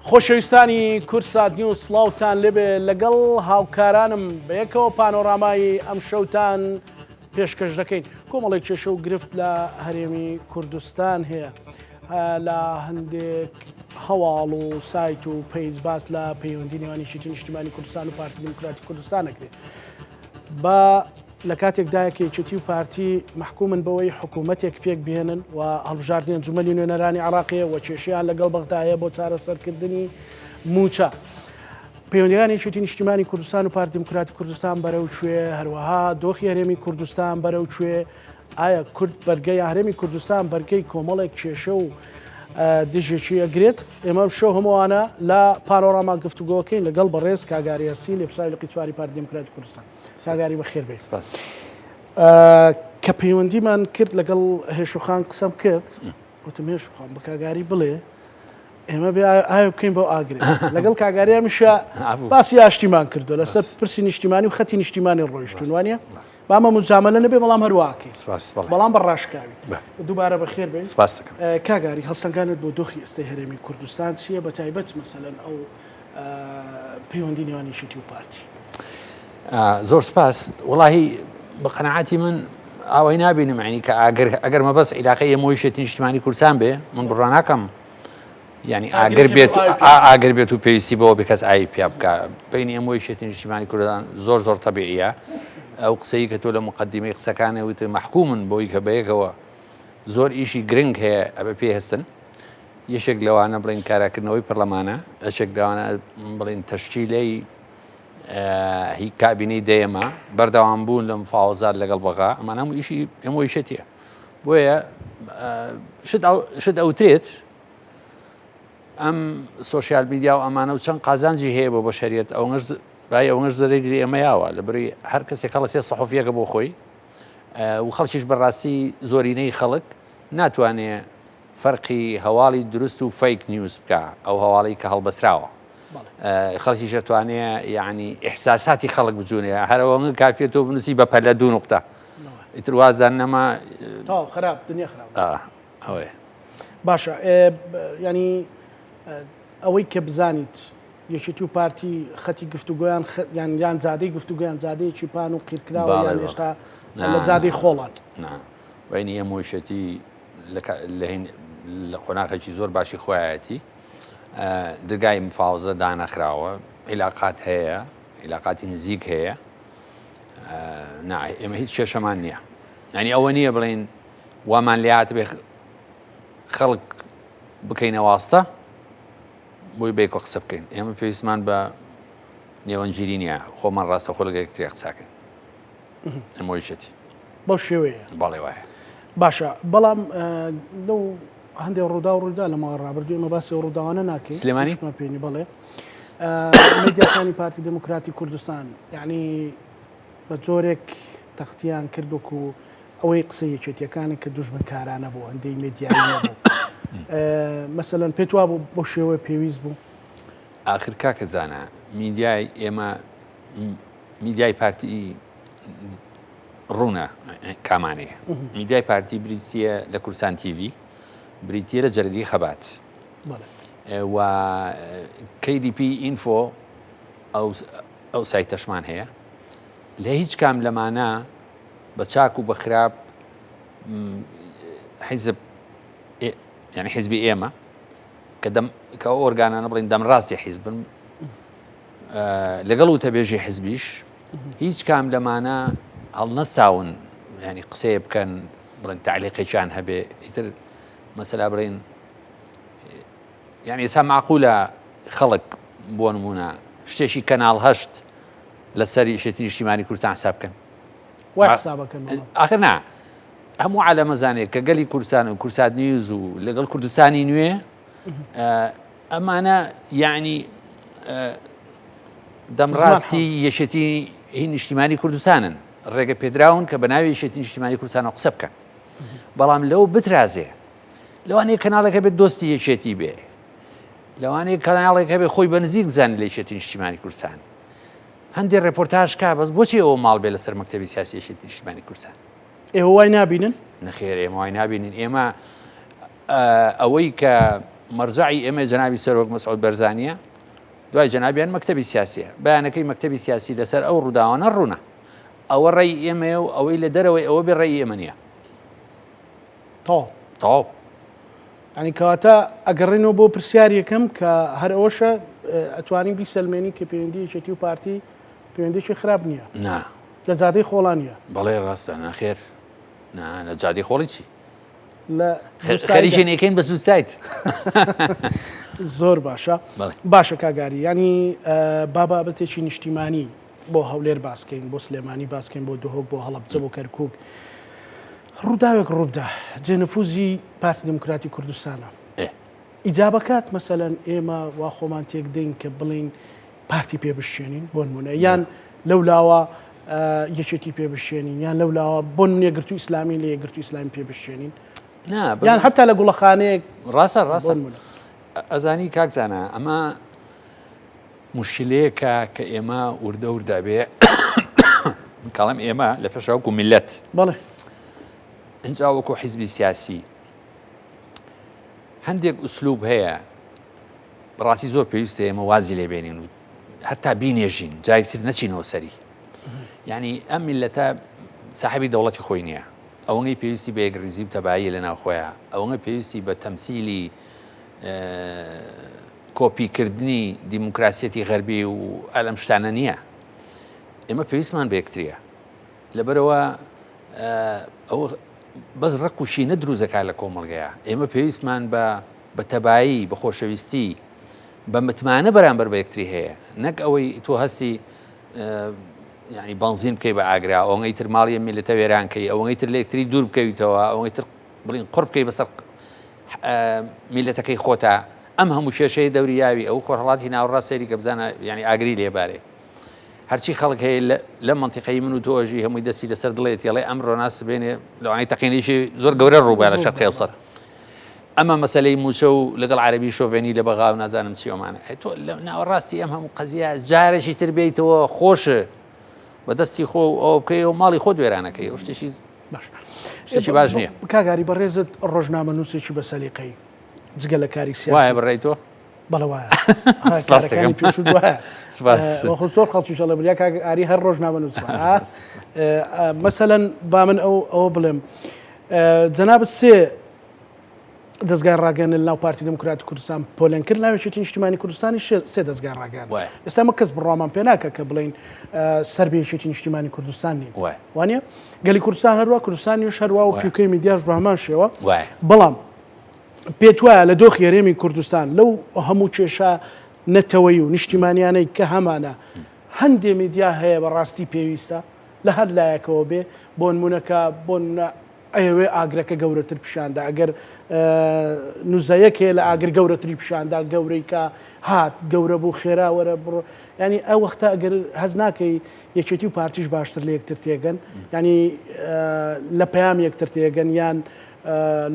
خۆشەویستانی کورسات نیوز سڵاوتان لێبێ لەگەڵ هاوکارانم بەیەکەوە پانۆرامایی ئەم شەوتان پێشکەش دەکەین. کۆمەڵێک کێشە و گرفت لە هەرێمی کوردستان هەیە لە هەندێک هەواڵ و سایت و پەیز باس لە پەیوەندی نێوانی نیشتیمانی کوردستان و پارتی دموکراتی کوردستان دەکرێت. بە لە کاتێکدایە کێچەتی و پارتی محکومن بەوەی حکوومەتێک پێک بهێنن و هەڵبژاردنی ئەنجومەنی نوێنەرانی عێراقیە و کێشەیان لەگەڵ بەغدایە بۆ چارەسەرکردنی موچە. پەیوەندیەکانی یەکێتی نیشتیمانی کوردستان و پارتی دموکراتی کوردستان بەرەو کوێ، هەروەها دۆخی هەرێمی کوردستان بەرەو کوێ، ئایا کورد بەرگەی هەرێمی کوردستان بەرگەی کۆمەڵێک کێشە و دژێکی ئەگرێت؟ ئێمە شەو هەمووانە لە پانۆراما گفتوگۆکەین لەگەڵ بەڕێز کاگاری ئەرسی لێپسای لە قیتواری پارتی دموکراتی کوردستان. کاگاری بەخێر بێت. کە پەیوەندیمان کرد لەگەڵ هێشوخان قسەم کرد، وتم هێشوخان بە کاگاری بڵێ ئێمە بێ ئایا بکەین بۆ ئاگرێت. لەگەڵ کاگاری میشە باسی ئاشتیمان کردو لەسەر پرسی نیشتیمانی و خەتی نیشتیمانی ڕۆیشتون وانە بامە مجاملە نەبێ بەڵام هەروواکەی بەڵام بەڕاشکاوی دووبارە بەخێر بێت. کاگاری هەڵسەنگانت بۆ دۆخی ئێستای هەرێمی کوردستان چییە بە تایبەت مەسەلەن ئەو پەیوەندی نێوانی یەکێتی و پارتی؟ زۆر سپاس. وڵاهی بە قەنەعەتی من ئەوەی نابینم، ینی کە ئەگەر مەبەست عیلاقی ئێمە یەکێتی نیشتیمانی کوردستان بێ من بڕوا ناکەم، ینی ئاگەر بێت و پێویستی بەوە بکەس ئای پیا بکە. بینی ئەمە یەکێتی نیشتیمانی کوردستان زۆر تەبیعیە. ئەو قسەی کە تۆ لە مقدمەی قسەکانە وتە محکومن بۆی کە بەیەکەوە زۆر ئیشی گرنگ هەیە ئەبە پێهێستن. یەشێک لەوانە بڵین کاراکردنەوەی پەرلەمانە، یەکێک لەوانە بڵین تەشکیلەی هی کابینەی دەیەمە بەردەوام بوون لە مفاوەزات لەگەڵ بەغا، ئەمان هەموو ئیشی ئێمە یەکێتیە. بۆیە شت ئەوترێت ئەم سۆشیال میدیا و ئەمانە و چەند قازانجی هەیە بۆ بەشەریەت ئەوەش زەرەی ئێمە یاوە لە بری هەر کەسێک هەڵە سێ سەحوفیەکە بۆ خۆی و خەڵکیش بەڕاستی زۆرینەی خەڵک ناتوانێت فەرقی هەواڵی دروست و فەیک نیوز بکە، ئەو هەواڵی کە هەڵبەستراوە. خەڵکیش دەتوانێت یعنی ئیحساساتی خەڵک بجوونێ هەرەوە کافێت تۆ بنووسی بە پەلە دوو نقطە ئیتر وازان نەما خراپ دنیا خراپ. ئەوەیە باشە، ینی ئەوەی کە بزانیت یەکێتی و پارتی خەتی گفتوگویان یان زادەی گفتوگویان زادەیەکی پان و قیرکراوە یان هێشتا لە زادەی خۆڵات. بینی ئەمە یەکێتی لە قۆناغێکی زۆر باشی خۆیەتی دەرگای مفاوزە دانەخراوە، عیلاقات هەیە، عیلاقاتی نزیک هەیە. ئێمە هیچ کێشەمان نییە، ینی ئەوە نییە بڵین وامان لێهات بێ خەڵک بکەینە واستە بۆی بێکۆ قسە بکەین. ئێمە پێویستمان بە نێوەنگیری نییە، خۆمان ڕاستە خۆ لەگە یەکتری قساکەین. ئەمە یەکێتی بەو شێوەیە. بەڵێ وایە. باشە، بەڵام لەو هەندێک ڕوودا و ڕوودا لە ماوە ڕابردوو ئێمە باسی ڕووداوانە ناکەین. سلێمانی پێنی بڵێ میدیاکانی پارتی دموکراتی کوردستان یعنی بە جۆرێک تەختیان کردوک و ئەوەی قسە یەکێتیەکانی کە دوژمنکارانە بوو هەندەی میدیایی نەبوو. مەسەلەن پێت وا بوو بۆ شێوەیە پێویست بوو؟ ئاخر کاکە زانە میدیای ئێمە میدیای پارتی ڕوونە کامانەیە. میدیای پارتی بریتیە لە کوردستان تیڤی، بریتیە لە جەرگی خەبات و KDP ئینفۆ ئەو سایتەشمان هەیە. لە هیچ کام لەمانە بە چاک و بە خراپ حیزب یعنی حیزبی ئێمە کە ئۆرگانانە بڵین دەمڕاستی حیزبن لەگەڵ و تەبێژی حیزبیش هیچ کام لەمانە هەڵنەستاون ینی قسەیە بکەن بڵین تعلیقێکیان هەبێ. ئیتر مەسەلا بڵین یعنی ئێستا معقولە خەڵک بۆ نمونە شتێکی کەناڵ هەشت لەسەر یەکێتی نیشتیمانی کوردستان حساب بکەن. ئاخر نا هەموو عالەمە زانێت کە گەلی کوردستان و کورسات نیوز و لەگەڵ کوردستانی نوێ ئەمانە یعنی دەمڕاستی یەکێتی نیشتیمانی کوردستانن ڕێگە پێدراون کە بە ناوی یەکێتی نیشتیمانی کوردستانەوە قسە بکەن. بەڵام لەو بترازێ لەوانەیە کەناڵێکە بێت دۆستی یەکێتی بێ، لەوانەیە کەناڵێک هەبێ خۆی بە نزیک بزانێت لە یەکێتی نیشتیمانی کوردستان هەندێک ڕێپۆرتاژ کا بەس بۆچی ئەوە ماڵ بێ لەسەر مەکتەبی سیاسی یەکێتی نیشتیمانی کوردستان؟ ئێوە وای نابینن؟ نەخێر ئێمە وای نابینین. ئێمە ئەوەی کە مەرجعی ئێمە جەنابی سەرۆک مەسعود بەرزانیە، دوای جەنابیان مەکتەبی سیاسیە، بەیانەکەی مەکتەبی سیاسی لەسەر ئەو ڕووداوانە ڕوونە، ئەوە ڕێی ئێمەیە و ئەوەی لە دەرەوەی ئەوە بێ ڕێی ئێمە نییە. تەواو ینی کەواتە ئەگەڕێنەوە بۆ پرسیار یەکەم کە هەر ئەوەشە ئەتوانین بیسەلمێنی کە پەیوەندیەکێتی و پارتی پەیوەندیی خراپ نییە نا لە جادەی خۆڵانیە. بەڵێ ڕاستە ناخێر لە جادەی خۆڵی چی لە خەریشێنەکەین بە زوو سایت. زۆر باشە باشە کاگاری ینی بابەتێکی نیشتیمانی بۆ هەولێر باسکەین بۆ سلێمانی باسکەین بۆ دهۆک بۆ هەڵەبجە بۆ کەرکووک ڕووداوێک ڕووبدا جێنفوزی پارتی دموکراتی کوردستانە ئیجابەکات مەسەلەن ئێمە وا خۆمان تێک دەین کە بڵین پارتی پێبشێنین بۆ نمونە یان لەولاوە یەکێتی پێبشێنین یان لەولاوە بۆ یەگرتو ئیسلامی لە یەگرتو ئیسلامی پێبشێنین یان حتا لە گوڵەخانەیەک ڕاستە ئەزانی کاکزانە ئەمە مشکلەیەکە کە ئێمە وردە وردابێ کاڵم ئێمە لە پێشاوکو میلەت بەڵێ ئەنجا وەکو حیزبی سیاسی هەندێک ئوسلوب هەیە بەڕاستی زۆر پێویستە ئێمە وازی لێبێنین و هەتا بینێژین جایتر نەچینەوە سەری یعنی ئەم میلەتە ساحبی دەوڵەتی خۆی نییە ئەوەی پێویستی بە یەکریزی و تەبایی لە ناوخۆیە ئەوەی پێویستی بە تەمسیلی کۆپیکردنی دیموکراسیەتی غەربی و ئەلەم شتانە نییە ئێمە پێویستمان بە یەکتریە لەبەرەوە ئەوە بەس ڕق و شینە دروزەکە لە کۆمەڵگەیە ئێمە پێویستمان بە تەبایی بە خۆشەویستی بە متمانە بەرامبەر بە یەکتری هەیە نەک ئەوەی تۆ هەستی ینی بنزین بکەی بە ئاگرا ئەوەی تر ماڵی میلەتە وێرانکەی ئەوەی تر لە یەکتری دوور بکەویتەوە ئەوەی تر بڵین قڕ بکەی بەسەر میلەتەکەی خۆتە ئەم هەموو شێشەی دەوریاوی ئەو خۆرهڵاتی ناوەڕاست سەیری کە بزانە ینی ئاگری لێبارێ هەرچی خەڵک هەیە لە منتیقەی من و تۆژی هەمووی دەستی لەسەر دڵێت یڵێ ئەمڕۆ ناس بێنێ لەوانی تەقینیشی زۆر گەورە ڕووبا لە شەرقی ئەوسەر ئەمە مەسەلەی موچە و لەگەڵ عەربی شۆڤێنی لە بەغا و نازانم چیۆمانە تۆ لە ناوەڕاستی ئەم هەموو قەزیە جارێکی تر بێیتەوە خۆشە بەدەستی خۆ ئەو بکەی و ماڵی خۆ دوێرانەکەی ئەو شتێکی شتێکی باش نییە. کاگاری بەڕێزت ڕۆژنامە نووسێکی بە سەلیقەی جگە لە کاری سیاسی وایە بڕێی تۆ بەڵێ وایە زۆر خەڵکیش لە بریا کاگاری هەر ڕۆژنامە نووس مەسەلەن با من ئەوە بڵێم جەنابەت سێ دەستگای ڕاگەاندن لەناو پارتی دموکراتی کوردستان پۆلێنکرد ناوێکی نیشتیمانی کوردستانی سێ دەستگای ڕاگەاندن ئێستا مە کەس بڕوامان پێ ناکە کە بڵین سەربەیەکی نیشتیمانی کوردستان نین وانە گەلی کوردستان هەروە کوردستانیش هەروە و پیوکەی میدیاش بەهەمان شێوە بەڵام پێت وایە لە دۆخ هێرێمی کوردستان لەو هەموو کێشە نەتەوەی و نیشتیمانیانەی کە هەمانە هەندێ میدیا هەیە بەڕاستی پێویستە لە هەر لایەکەوە بێ بۆ نمونونەکە بۆ ئەوێ ئاگرەکە گەورەتر پیشاندا ئەگەر نوزایەک هەیە لە ئاگر گەورەتری پیشاندا گەورەی کە هات گەورە بوو خێرا وەرە بڕۆ ینی ئەو وەختە ئەگەر هەز ناکەی یەکێتی و پارتیش باشتر لە یەکتر تێگەن ینی لە پەیام یەکتر تێگەن یان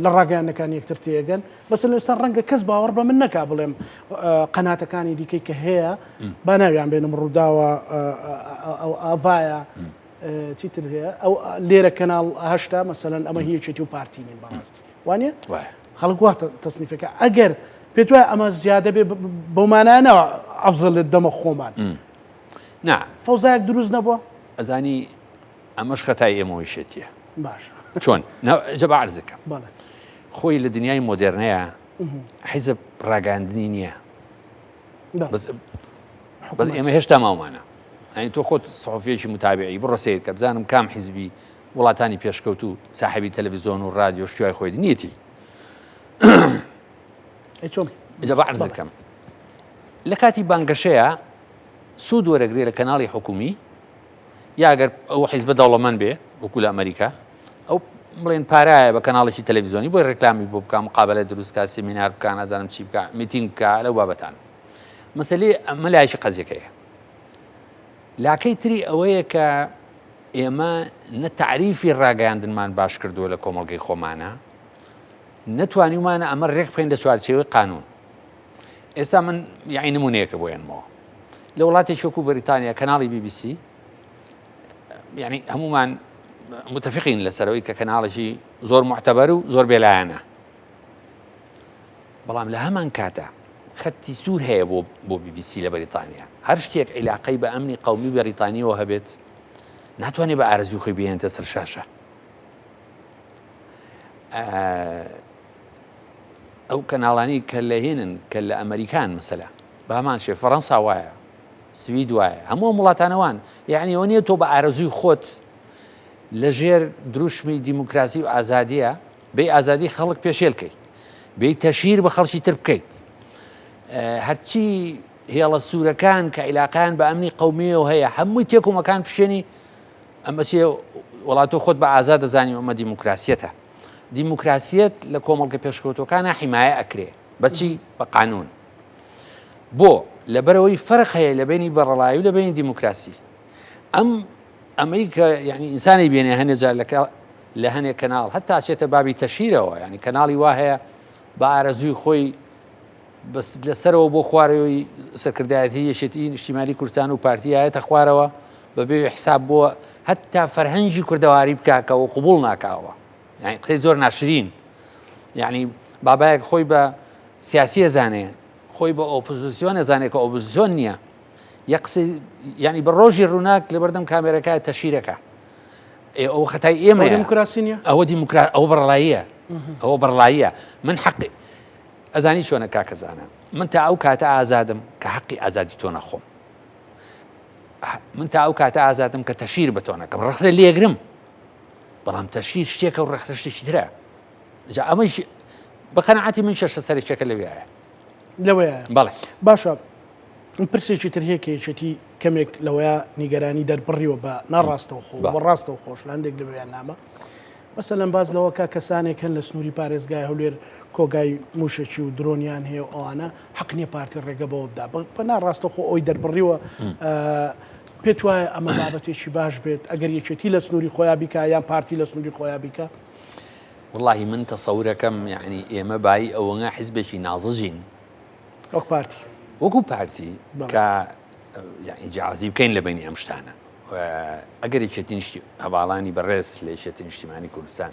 لە ڕاگەیانەکان یەکتر تێگەن بەس لەستا ڕەنگە کەس باوەڕ بە من نەکا بڵێم قەناتەکانی دیکەی کە هەیە با ناویان بێنم ڕووداوە ئاڤایە چیتر هەیە ئەو لێرە کەناڵ هەشتا مەسەلەن ئەمە هیچێتی و پارتینین بەڕاستی وانە خەڵک واتە تەسنیفەکە ئەگەر پێت وایە ئەمە زیادە بێ بەمانانەوە ئەفزڵ لێت دەمە خۆمان نا فەوزایەک دروست نەبووە ئەزانی ئەمەش خەتای ئێمەوەی شێتیە باش چۆن جەبە عەرزەکەم خۆی لە دنیای مۆدێرنەیە حیزب ڕاگەاندنی نییە بەس ئێمە هێشتا ماومانە ئەنی تۆ خۆت سەحۆفیەکی متابعی بڕۆ سیر کە بزانم کام حیزبی وڵاتانی پێشکەوت و ساحەبی تەلەڤیزۆن و رادیۆ شتوای خۆی نیەتی جەبە عەرزەکەم لە کاتی بانگەشەیە سوود وەرەگرێ لە کەناڵی حکومی یاگەر ئەو حیزبە دەوڵەمەند بێ وەکو لە ئەمریکا ئەو بڵێن پارایە بە کەناڵێکی تەلەڤیزۆنی بۆی ڕێکلامی بۆ بکە مقابلە دروستکە سیمینار بکە نازانم چی بکە میتینگ بکە لەو بابەتان مەسەلەی ئەمە لایەکی قەزیەکەیە لاکەی تری ئەوەیە کە ئێمە نەتعریفی ڕاگەاندنمان باش کردووە لە کۆمەڵگەی خۆمانە نەتوانیمانە ئەمە ڕێک بخەین لە چوارچێوەی قانون ئێستا من یعنی نمونەیەکە بۆیانمەوە لە وڵاتێکی وەکو بەریتانیا کەناڵی BBC یعنی هەمومان متفقین لەسەرەوەی کە کەناڵێکی زۆر معتەبەر و زۆر بێلایەنە بەڵام لە هەمان کاتە خەتی سوور هەیە بۆ BBC لە بەریتانیا هەر شتێک عیلاقەی بە ئەمنی قەومی بەریتانیەوە هەبێت ناتوانێت بە ئارەزوی خۆی بێنێتە سەر شاشە. ئەو کەناڵانی کە لە هێنن کە لە ئەمریکان مەسەلا بە هەمان شێ فەڕەنسا وایە سوید وایە هەموو وڵاتانەوان یعنی ئەوە نییە تۆ بە ئارەزوی خۆت لە ژێر دروشمی دیموکراسی و ئازادیە بێ ئازادی خەڵک پێشێلکەی بێ تەشیر بە خەڵکی تر بکەیت هەرچی هێڵە سوورەکان کە عیلاقیان بە ئەمنی قەومیەوە هەیە هەمووی تێکۆمەکان پشێنی ئەمە چێ وڵاتۆ خۆت بە ئازاد دەزانی ئەمە دیموکراسیەتە. دیموکراسیەت لە کۆمەڵگە پێشکەوتەکانە حیمایە ئەکرێ بەچی بە قانون بۆ لەبەرەوەی فەرق هەیە لە بینی بەڕەڵایی و لە بینی دیموکراسی. ئەمەی کە یعنی ئینسانی بێنێ هەنێ جار لە هەنێک کەناڵ هەتا چێتە بابی تەشیرەوە ینی کەناڵی وا هەیە بە ئارەزووی خۆی لەسەرەوە بۆ خوارەوەی سەرکردایەتی یەشێتی نیشتیمانی کوردستان و پارتیایەتە خوارەوە بەبێ حساب بووە هەتا فەرهەنگی کوردەواری بکاکەوە قبول ناکاوە یعنی قسەی زۆر ناشرین یعنی بابایەک خۆی بە سیاسی ئەزانێ خۆی بە ئۆپۆزیسیۆن ئەزانێت کە ئۆپۆزیسیۆن نییە یە قسەی ینی بە ڕۆژی ڕووناک لە بەردەم کامێرەکە تەشیرەکە ئەوە خەتای ئێمە دیموکراسی نیە ئەوە بەڕڵاییە ئەوە بەڕڵاییە من حەقی ئەزانی چۆنە کاکەزانە من تا ئەو کاتە ئازادم کە حەقی ئازادی تۆ نەخۆم من تا ئەو کاتە ئازادم کە تەشیر بە تۆ نەکەم ڕەخلە لێگرم بەڵام تەشیر شتێکە و ڕەخلە شتێکی ترە جا ئەمەش بە قەنەعەتی من شەشە سەرێکێکە لەوێیە لەوەیە بەڵێ باشە پرسێکی تر هەیە کێشێتی کەمێک لەوەیە نیگەرانی دەربڕیوە بە ناڕاستەوە خۆ بە ڕاستەوە خۆش لە هەندێک لەوەیان نامە مەسەلەن باز لەوە کا کەسانێک هەن لە سنووری پارێزگای هەولێر کۆگای موشەکی و درۆنیان هەیە ئەوانە حەق نییە پارتی ڕێگە بەوە بدا بە ناڕاستە خۆ ئەوی دەربڕیوە پێت وایە ئەمە بابەتێکی باش بێت ئەگەر یەکێتی لە سنووری خۆیان بیکە یان پارتی لە سنووری خۆیان بیکە واللهی من تەسەورەکەم یعنی ئێمە بای ئەوەنە حیزبێکی نازژین وەک پارتی وەکو پارتی کە جیاوازی بکەین لە بینی ئەم شتانە ئەگەر یەکێتی هەواڵانی بەڕێز لە یەکێتی نیشتیمانی کوردستان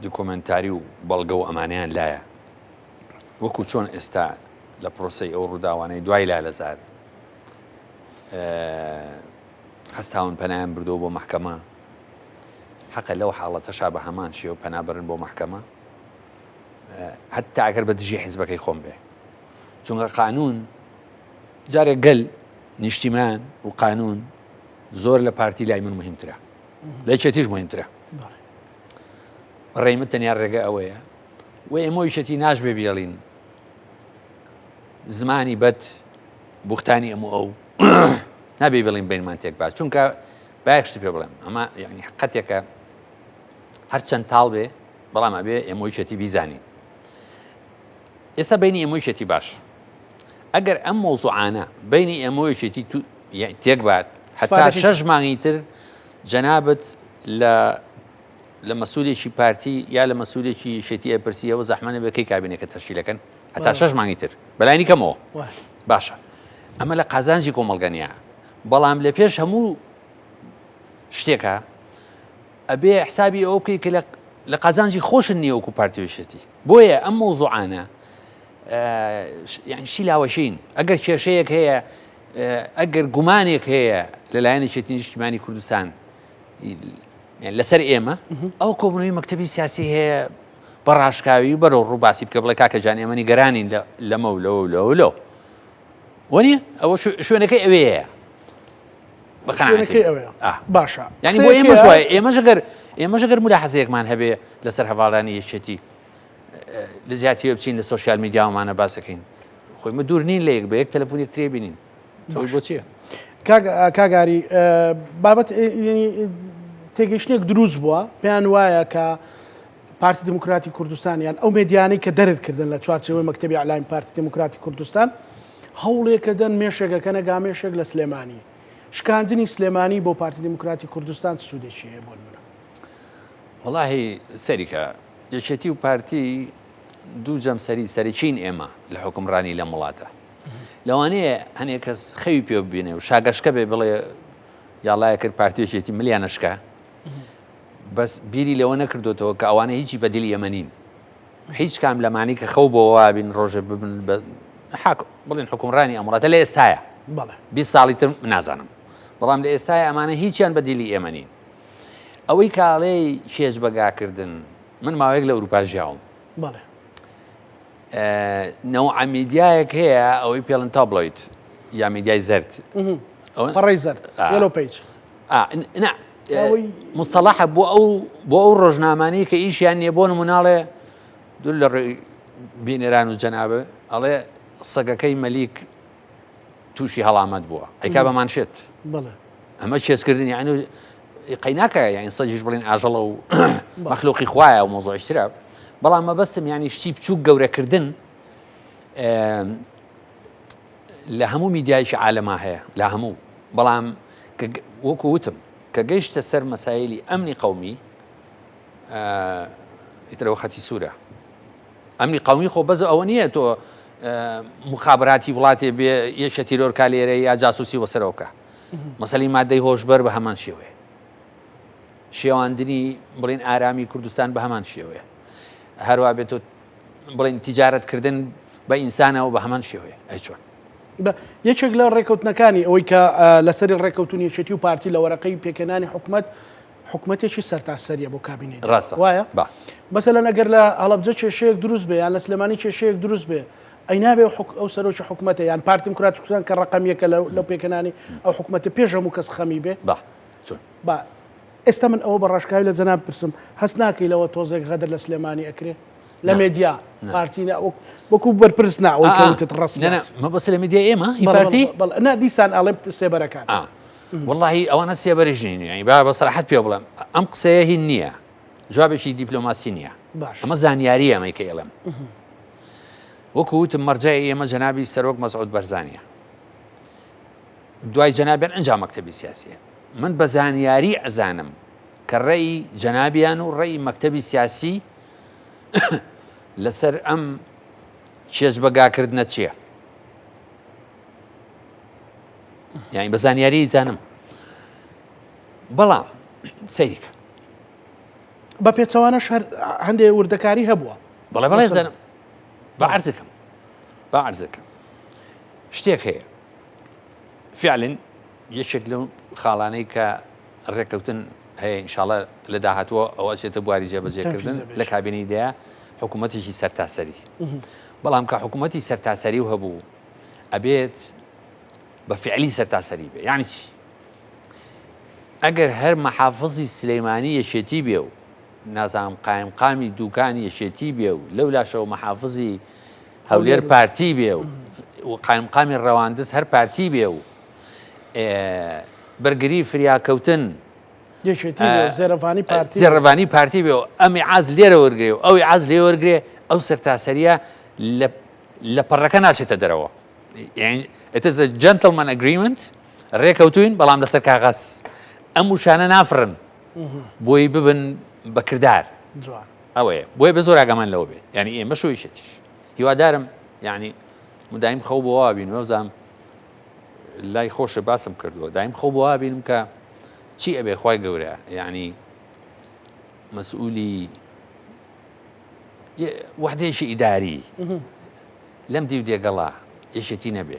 دوکۆمنتاری و بەڵگە و ئەمانیان لایە وەکو چۆن ئێستا لە پرۆسی ئەو ڕووداوانەی دوای لالەزار هەستاون پەنایان بردەوە بۆ محکەمە حەقە لەو حاڵەتەشا بە هەمان شێوە پەنابرن بۆ محکەمە هەتا ئەگەر بە دژی حیزبەکەی خۆم بێ چونکە قانون جارێک گەل نیشتیمان و قانون زۆر لە پارتی لای من مهمترە لە یەکێتیش مهمترە ڕێی من تەنیا ڕێگە ئەوەیە و ئێمە یەکێتی ناشبێ بێڵین زمانی بەد بوختانی ئەمە ئەو نابێ بڵین بینمان تێک باش چونکە بایەکشتی پێ بڵێم ئەمە یعنی حقەتێکە هەرچەند تاڵ بێ بەڵام ئەبێ ئێمە یەکێتی بیزانین ئێستا بینی ئێمە یەکێتی باش ئەگەر ئەم مۆزوعانە بینی ئێمە یەکێتی تێک بات حتا 6 مانگی تر جەنابەت لە مەسئولێکی پارتی یا لە مەسئولێکی یەکێتی ئەپرسیەوە زەحمەتە بە کەی کابینەکە تەشکیلەکەن هەتا 6 مانگی تر بەلای کەمەوە باشە ئەمە لە قازانجی کۆمەڵگەنیە بەڵام لە پێش هەموو شتێکە ئەبێ حسابی ئەوە بکەی کە لە قازانجی خۆشن نییە وەکو پارتیۆشێتی بۆیە ئەم مۆزوعانە یعنی شی لاوەشین ئەگەر کێشەیەک هەیە ئەگەر گومانێک هەیە لەلایەن یەکێتی نیشتیمانی کوردستان لەسەر ئێمە ئەو کۆبوونەوەی مەکتەبی سیاسی هەیە بە ڕاشکاوی بەرەو ڕووباسی بکە بڵێ کاکەجان ئێمە نیگەرانین لەمە و لەوە و لەوە لەو وەنیە ئەوە شوێنەکەی ئەوەیە شوێنەکەی ئەوەیە باشە ینی بۆ ئێمەش وایە ئێمەش ئەگەر ملاحەزەیەکمان هەبێ لەسەر هەواڵانی یەکێتی لە زیاتیوە بچین لە سۆشیال میدیاومانە باسەکەین خۆی مە دوور نین لە یەک بە یەک تەلەفۆنێک ترێ بینین تۆی بۆ چییە؟ کاگاری بابەت تێگەیشتێک دروست بووە پێیان وایە کە پارتی دموکراتی کوردستانیان ئەو مێدیانەی کە دەرکردن لە چوارچێوەی مەکتەبی عەلایم پارتی دموکراتی کوردستان هەوڵێکە دەن مێشێگەکە نەگامێشێک لە سلێمانی شکاندنی سلێمانی بۆ پارتی دموکراتی کوردستان سوودێکی هەیە بۆ منە وەڵاهی سەریکە یەکێتی و پارتی دوو جەمسەری سەرچین ئێمە لە حکومڕانی لە وڵاتە لەوانەیە هەنێک کەس خەوی پێ ببینێ و شاگەشکە بێ بڵێ یاڵایە کرد پارتیەکێتی ملیانەشکە بەس بیری لەوە نەکردوێتەوە کە ئەوانە هیچی بەدیلی ئێمە نین هیچ کام لەمانی کە خەو بۆ بین ڕۆژە ببن بڵێن حکومڕانی ئەمڕاتە لە ئێستاە بەڵێ 20 ساڵی تر نازانم بەڵام لە ئێستای ئەمانە هیچیان بەدیلی ئێمە نین ئەوەی کاڵێی شێژ بەگاکردن من ماوەیەک لە ئەوروپا ژیاوم بەڵێ نەوع میدیایەک هەیە ئەوەی پێڵن تابلۆیت یا میدیای زرد پەڕی زرد یەلۆ پیج مستەڵاحە بۆ ئەو ڕۆژنامانەی کە ئیشیان نییە بۆ نموناڵێ دوو لە ڕێی بینێران و جەنابە ئەڵێ سەگەکەی مەلیک تووشی هەڵامەت بووە ئەیکا بەمانشێت ئەمە چێزکردنی یعنی قەیناکە یعنی سەجیش بڵێن ئاژەڵە و مەخلوقی خوایە و مۆزۆشترا بەڵام مەبەستم ینی شتی بچووک گەورەکردن لە هەموو میدیایشی عالەما هەیە لە هەموو بەڵام وەکو وتم کە گەیشتە سەر مەسایلی ئەمنی قەومی ئیترەوە خەتی سوورە ئەمنی قەومی خۆ بەز ئەوە نییە تۆ مخابراتی وڵاتێ بێ یەشە تیرۆرکا لێرە یا جاسوسی وەسەرەوەکە مەسەلی مادەی هۆشبەر بە هەمان شێوەیە شێواندنی بڵێن ئارامی کوردستان بە هەمان شێوەیە هەروە بێت بڵێن تیجارەتکردن بە ئینسانەوە بە هەمان شێوەیە ئەی چۆن یەکێک لە ڕێکەوتنەکانی ئەوەی کە لەسەری ڕێکەوتنی یەکێتی و پارتی لە وەرەقەی پێکەنانی حکوومەتێکی سەرتاسەریە بۆ کابینێ ڕاستە وایە مەسەلەن ئەگەر لە هەڵەبجە کێشەیەک دروست بێ یان لە سلێمانی کێشەیەک دروست بێ ئەی نابێ ئەو سەرۆکی حکوومەتە یان پارتی دیموکراتی کوردستان کە ڕقەمیەکە لەو پێکەنانی ئەو حکوومەتە پێش هەموو کەس خەمی بێ با ئێستا من ئەوە بە ڕاشکاوی لە جەناب پرسم هەست ناکەی لەوە تۆزێک غەدر لە سلێمانی ئەکرێ لە مێدیا پارتی وەکو بەرپرس ناوەی کەوتت ڕستمات مەبەست لە مێدیا ئێمە هی پارتی نا دیسان ئاڵێم سێبەرەکان واللهی ئەوانە سێبەرش نین ینی با بەسەراحەت پێ بڵێم ئەم قسەیە هی نییە جوابێکی دیپلۆماسی نییە ئەمە زانیاری ئەمەی کە ئێڵم وەکو وتم مەرجای ئێمە جەنابی سەرۆک مەسعود بەرزانیە دوای جەنابیان ئەنجام مەکتەبی سیاسیە من بە زانیاری ئەزانم کە ڕێی جەنابیان و ڕێی مەکتەبی سیاسی لەسەر ئەم چێژ بەگاکردنە چییە یعنی بە زانیاری زانم بەڵام سەیریکە بە پێچەوانە هەندێک وردەکاری هەبووە بەڵێ بەڵێ زانم بە عەرزەکەم شتێک هەیە فعلن یەکێک لەو خاڵانەی کە ڕێکەوتن هەیە ئینشاڵە لە داهاتوە ئەوە چێتە بواری جێبەجێکردن لە کابینەیدا حکوومەتێکی سەرتاسەری بەڵام کە حکوومەتی سەرتاسەری و هەبوو ئەبێت بە فعلی سەرتاسەری بێ یعنی چی ئەگەر هەر مەحافظی سلەیمانی یەشێتی بێ و نازانم قایمقامی دووکانی یەشێتی بێ و لەو لاشەوە مەحافظی هەولێر پارتی بێ و قایمقامی ڕەواندز هەر پارتی بێ و بەرگری فریاکەوتن زێڕەوانی پارتی بێ و ئەمی عاز لێرە وەرگێ و ئەوی عاز لێ وەرگێ ئەو سەرتاسەریە لە پەڕەکە ناچێتە دەرەوە it is a gentleman agreement ڕێکەوتوین بەڵام لەسەر کاغەس ئەم وشانە نافرن بۆی ببن بەکردار ئەوەیە بۆی بە زۆر ئاگەمان لەوە بێ ینی ئێمە شویشتیش هیوادارم یعنی مدایم خەو بۆوا بین وەزانم لای خۆشە باسم کردووە دایم خۆ بۆوا بینم کە چی ئەبێ خوای گەورە یعنی مەسئولی وحدەیەکی ئیداری لەم دی و دێگەڵا یەشێتی نەبێ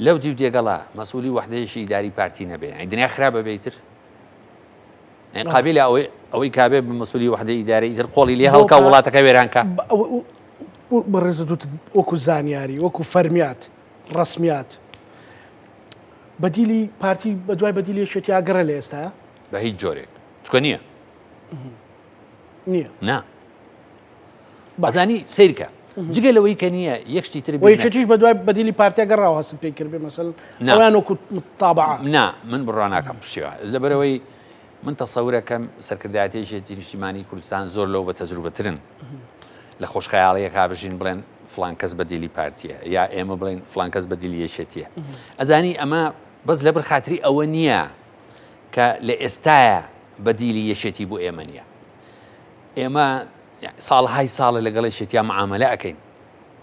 لەو دی و دێگەڵا مەسئولی وحدەیەکی ئیداری پارتی نەبێ ئەی دنیا خراپە بێتتر قابل ئەوەی کابێ بە مەسئولی وحدەی ئیداری ئیتر قۆڵی لێ هەڵکا وڵاتەکە وێرانکە بەڕێزت وەکو زانیاری وەکو فەرمیات ڕسمیات بەدیلی پارتی بە دوای بەدیلی یەشێتی ئاگەڕە لە ئێستا بە هیچ جۆرێک چکە نییە نا بەزانی سیرکە جگە لەوەی کە نییە یەکشتی تر یەکێتیش بە دوای بەدیلی پارتیا گەڕاوە هەست پێی کرد بێ مەسەل ئەویان وەکو تابعا نا من بڕوا ناکەم شتیوە لەبەرەوەی من تەسەورەکەم سەرکردایەتێکی نیشتیمانی کوردستان زۆر لەو بە تەجروبەترن لە خۆشخەیاڵیەک بژین بڵێن فلان کەس بەدیلی پارتیە یا ئێمە بڵێن فلان کەس بەدیلی یەشێتیە ئەزانی ئەمە بەس لە بەرخاتری ئەوە نییە کە لە ئێستایە بەدیلی یەشێتی بۆ ئێمە نییە ئێمە ساڵهای ساڵە لەگەڵ یەشێتیا معاملە ئەەکەین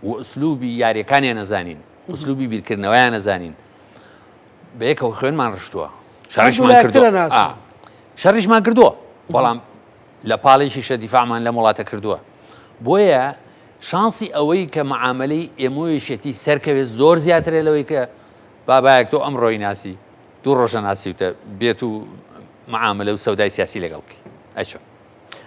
و ئوسلوبی یاریەکانیان نەزانین ئوسلوبی بیرکردنەوەیان نەزانین بە یەکەوە خوێنمان ڕشتووە شەڕیشمان کردووە بەڵام لە پاڵێکی شە دیفاعمان لە وڵاتە کردووە بۆیە شانسی ئەوەی کە معاملەی ئێمەوێشێتی سەرکەوێت زۆر زیاترە لەوەی کە بابایەک تۆ ئەمڕۆی ناسی دوو ڕۆژە ناسیوتە بێت و معاملە و سەودای سیاسی لەگەڵکی ئەچۆ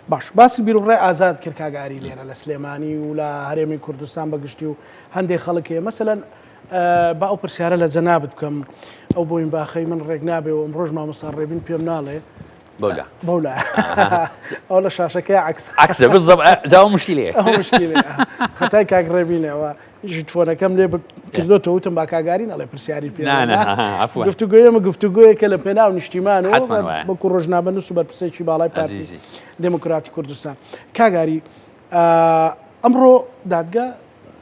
باش باسی بیرروڕێ ئازاد کرد کاگاری لێرە لە سلێمانی و لە هەرێمی کوردستان بەگشتی و هەندێک خەڵکێ مەسەلەن با ئەو پرسیارە لە جەنابەت بکەم ئەو بۆین باخەی من ڕێک نابێ و ئەم ڕۆژ مامۆستا ڕێبین پێم ناڵێ بەولا بەولا ئەو لە شاشەکەی عکسە بالضبط جاوا مشکلەیە خەتای کاک ڕێبینەوە ژتفۆنەکەم لێ کردۆتە وتم با کاگاری نەڵێ پرسیاری پێ گفتوگوۆی ئەمە گفتوگوۆیەکە لە پێناو نیشتیمان و بەکو ڕۆژنامە نووس و بەرپرسێکی باڵای پارتی دموکراتی کوردستان کاگاری ئەمڕۆ دادگا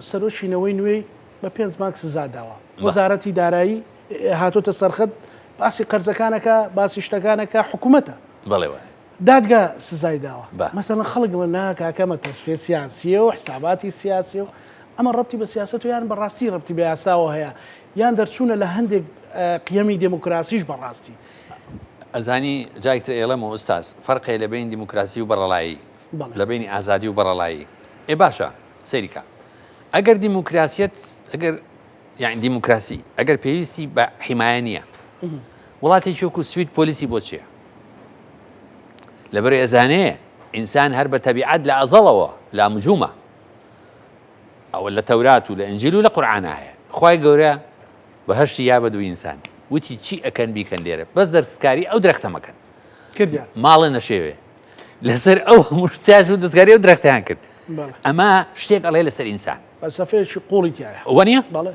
سەرۆکینەوەی نوێی بە 5 مانگ سزا داوە وەزارەتی دارایی هاتۆتە سەرخەت باسی قەرزەکانەکە باسی شتەکانەکە حکوومەتە بەڵێ دادگا سزای داوە مەسەڵەن خەڵک لە ناکەمە تەسفێ سیاسیە و حساباتی سیاسی و ئەمە ڕەبتی بە سیاست و یان بەڕاستی ڕەبتی بە یاساوە هەیە یان دەرچوونە لە هەندێک قیەمی دموکراسیش بەڕاستی ئەزانی جایتر ئێڵەمە ئوستاز فەرقێ لە بین دیموکراسی و بەڕەڵایی لە بینی ئازادی و بەڕەڵایی باشە سەیریکە ئەگەر دیموکراسیەت ئەگەر یعنی دیموکراسی ئەگەر پێویستی بە حیمایە نییە وڵاتێکی وەکو سوید پۆلیسی بۆ چییە لەبەر ئێزانەیە ئینسان هەر بە تەبیعەت لە ئەزەڵەوە لا مجومە ئەوە لە تەورات و لە ئەنجیل و لە قورئانە هەیە خوای گەورە بە هەشتی یا بە دوو ئینسان وتی چی ئەکەن بیکەن لێرە بەس دەستکاری ئەو درەختە مەکەن کردیان ماڵە نەشێوێ لەسەر ئەو مشتاش و دەستکاری ئەو درەختیان کرد ئەمە شتێک ئەڵێ لەسەر ئینسان فەلسەفەیەکی قوڵی تایە وانە بەڵێ